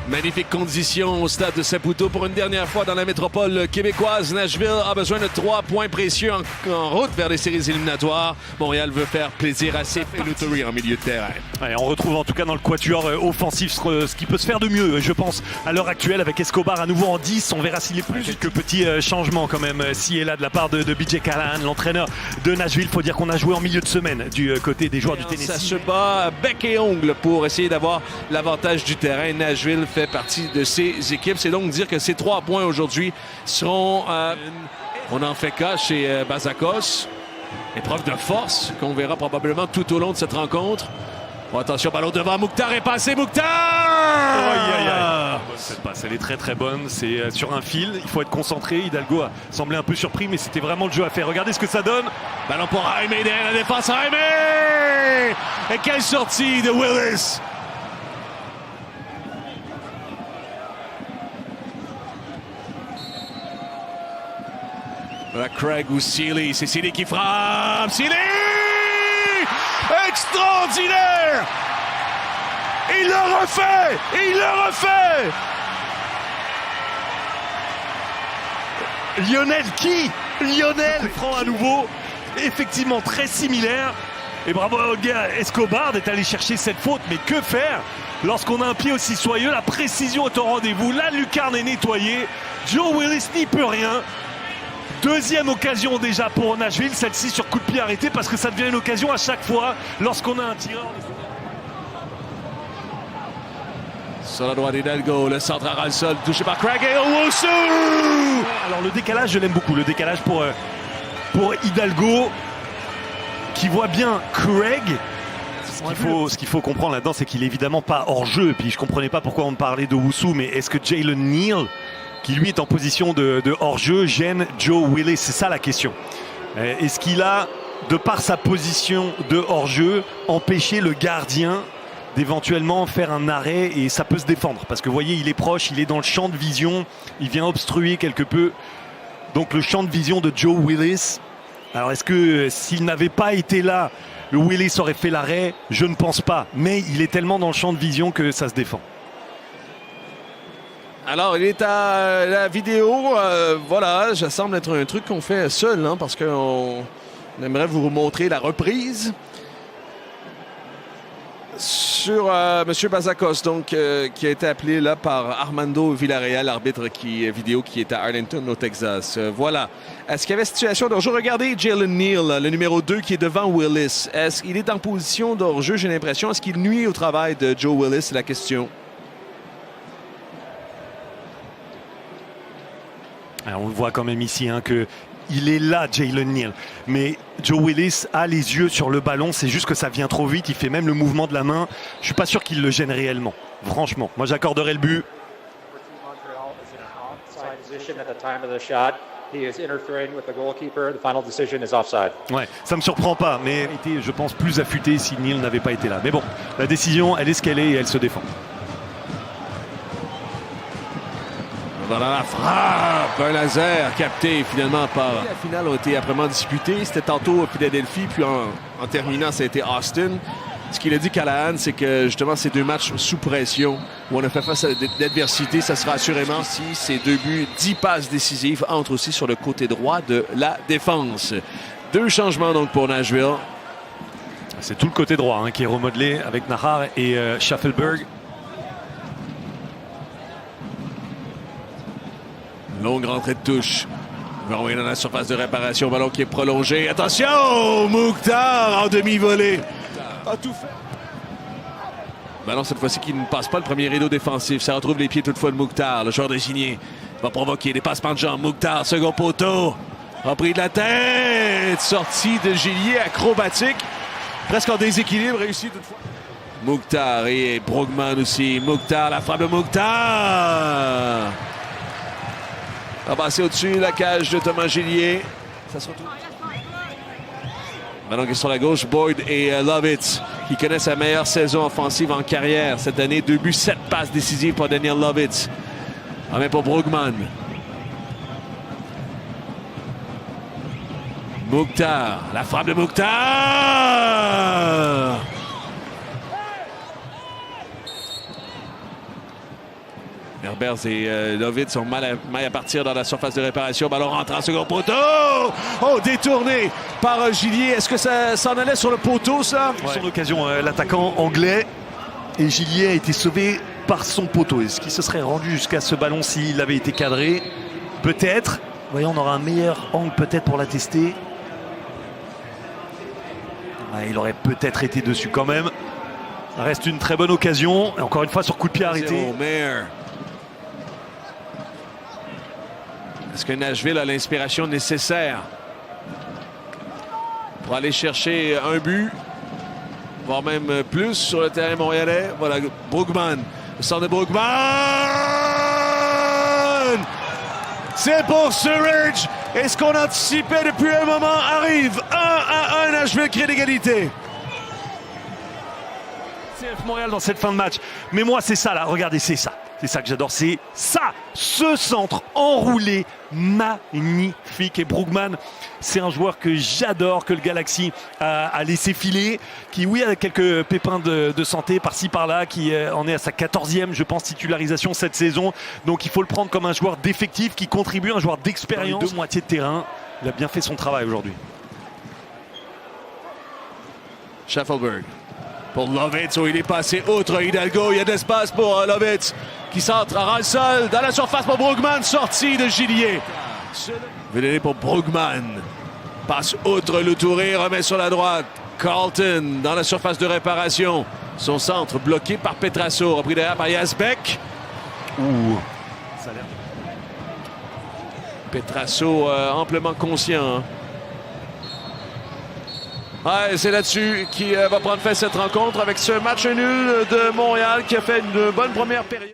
Magnifique condition au stade de Saputo pour une dernière fois dans la métropole québécoise. Nashville a besoin de 3 points précieux en route vers les séries éliminatoires. Montréal veut faire plaisir à ses Lutheri en milieu de terrain. Ouais, on retrouve en tout cas dans le quatuor offensif ce qui peut se faire de mieux, je pense, à l'heure actuelle avec Escobar à nouveau en 10. On verra s'il est plus. Quelques petits changements quand même, ci et là de la part de BJ Callahan, l'entraîneur de Nashville. Il faut dire qu'on a joué en milieu de semaine du côté des joueurs du Tennessee. Ça se bat bec et ongle pour essayer d'avoir l'avantage du terrain. Nashville fait partie de ces équipes. C'est donc dire que ces 3 points aujourd'hui seront... on en fait cas chez Bazakos. Épreuve de force qu'on verra probablement tout au long de cette rencontre. Bon, attention, ballon devant, Mukhtar est passé, Mukhtar! Cette passe, elle est très très bonne. C'est sur un fil, il faut être concentré. Hidalgo a semblé un peu surpris, mais c'était vraiment le jeu à faire. Regardez ce que ça donne. Ballon pour Jaime derrière la défense, Jaime! Et quelle sortie de Willis! Voilà Craig ou Sealy, c'est Sealy qui frappe, Sealy! Extraordinaire! Il le refait! Il le refait! Lionel qui? Lionel prend à nouveau, effectivement très similaire. Et bravo au gars Escobar d'être allé chercher cette faute, mais que faire lorsqu'on a un pied aussi soyeux? La précision est au rendez-vous, la lucarne est nettoyée, Joe Willis n'y peut rien. Deuxième occasion déjà pour Nashville, celle-ci sur coup de pied arrêté parce que ça devient une occasion à chaque fois lorsqu'on a un tireur. Sur la droite d'Hidalgo, le centre à ras le sol, touché par Craig et Owusu! Alors le décalage, je l'aime beaucoup, le décalage pour Hidalgo qui voit bien Craig. Ce qu'il faut comprendre là-dedans, c'est qu'il est évidemment pas hors jeu. Et puis je comprenais pas pourquoi on parlait de Owusu, mais est-ce que Jalen Neal, qui lui est en position de hors-jeu, gêne Joe Willis? C'est ça la question. Est-ce qu'il a, de par sa position de hors-jeu, empêché le gardien d'éventuellement faire un arrêt et ça peut se défendre? Parce que vous voyez, il est proche, il est dans le champ de vision, il vient obstruer quelque peu donc le champ de vision de Joe Willis. Alors est-ce que s'il n'avait pas été là, le Willis aurait fait l'arrêt? Je ne pense pas, mais il est tellement dans le champ de vision que ça se défend. Alors, il est à la vidéo. Voilà, ça semble être un truc qu'on fait seul, hein, parce qu'on aimerait vous montrer la reprise sur M. Bazakos, donc, qui a été appelé là par Armando Villarreal, l'arbitre vidéo qui est à Arlington, au Texas. Voilà. Est-ce qu'il y avait situation d'hors-jeu? Regardez Jalen Neal, le numéro 2 qui est devant Willis. Est-ce qu'il est en position d'hors-jeu, j'ai l'impression? Est-ce qu'il nuit au travail de Joe Willis? C'est la question. Alors on le voit quand même ici hein, qu'il est là, Jalen Neal. Mais Joe Willis a les yeux sur le ballon. C'est juste que ça vient trop vite. Il fait même le mouvement de la main. Je ne suis pas sûr qu'il le gêne réellement. Franchement, moi j'accorderais le but. Ouais, ça me surprend pas, mais il était, je pense, plus affûté si Neal n'avait pas été là. Mais bon, la décision, elle est ce qu'elle est et elle se défend. Voilà la frappe, un laser capté finalement par... La finale a été âprement disputée. C'était tantôt Philadelphie, puis en terminant, ça a été Austin. Ce qu'il a dit Callahan, c'est que justement ces 2 matchs sous pression, où on a fait face à l'adversité, ça sera assurément ici. Ces 2 buts, 10 passes décisives entrent aussi sur le côté droit de la défense. 2 changements donc pour Nashville. C'est tout le côté droit hein, qui est remodelé avec Nahar et Schaffelberg. Longue rentrée de touche. On va envoyer dans la surface de réparation. Ballon qui est prolongé. Attention! Mukhtar en demi-volée. A tout fait. Ballon cette fois-ci qui ne passe pas le premier rideau défensif. Ça retrouve les pieds toutefois de Mukhtar. Le joueur désigné va provoquer des passements de jambes. Mukhtar, second poteau. Repris de la tête. Sortie de Gillier acrobatique. Presque en déséquilibre. Réussi toutefois. Mukhtar et Brugman aussi. Mukhtar, la frappe de Mukhtar. Va passer au-dessus la cage de Thomas Gillier. Ça se retrouve. Maintenant qui est sur la gauche, Boyd et Lovitz qui connaissent sa meilleure saison offensive en carrière cette année. 2 buts, 7 passes décisives pour Daniel Lovitz. En main pour Brugman. Mukhtar, la frappe de Mukhtar! Herbers et Lovitz sont mal à partir dans la surface de réparation. Ballon rentre en second poteau. Oh, détourné par Gillier. Est-ce que ça s'en allait sur le poteau, ça? Ouais. Son occasion, l'attaquant anglais. Et Gillier a été sauvé par son poteau. Est-ce qu'il se serait rendu jusqu'à ce ballon s'il avait été cadré? Peut-être. Voyons, on aura un meilleur angle peut-être pour la tester. Ouais, il aurait peut-être été dessus quand même. Ça reste une très bonne occasion. Et encore une fois, sur coup de pied arrêté. Est-ce que Nashville a l'inspiration nécessaire pour aller chercher un but, voire même plus sur le terrain montréalais? Voilà, Brugman. Le centre de Brugman! C'est pour Surridge! Et ce qu'on anticipait depuis un moment arrive. 1-1, Nashville crée l'égalité. CF Montréal dans cette fin de match. Mais moi, c'est ça là. Regardez, c'est ça. C'est ça que j'adore. C'est ça. Ce centre enroulé. Magnifique. Et Brugman, c'est un joueur que j'adore, que le Galaxy a laissé filer. Qui, oui, a quelques pépins de santé par-ci par-là. Qui en est à sa 14e, je pense, titularisation cette saison. Donc il faut le prendre comme un joueur d'effectif qui contribue, un joueur d'expérience. Deux moitiés de terrain. Il a bien fait son travail aujourd'hui. Schaffelberg. Pour Lovitz, où il est passé outre Hidalgo. Il y a de l'espace pour Lovitz qui centre à le sol dans la surface pour Brugman, sortie de Gillier. Védéné pour Brugman. Passe outre le Touré, remet sur la droite. Carlton dans la surface de réparation. Son centre bloqué par Petrasso, repris derrière par Yazbek. Ça a l'air. Petrasso amplement conscient. Hein. Ouais, c'est là-dessus qui va prendre fin cette rencontre avec ce match nul de Montréal qui a fait une bonne première période.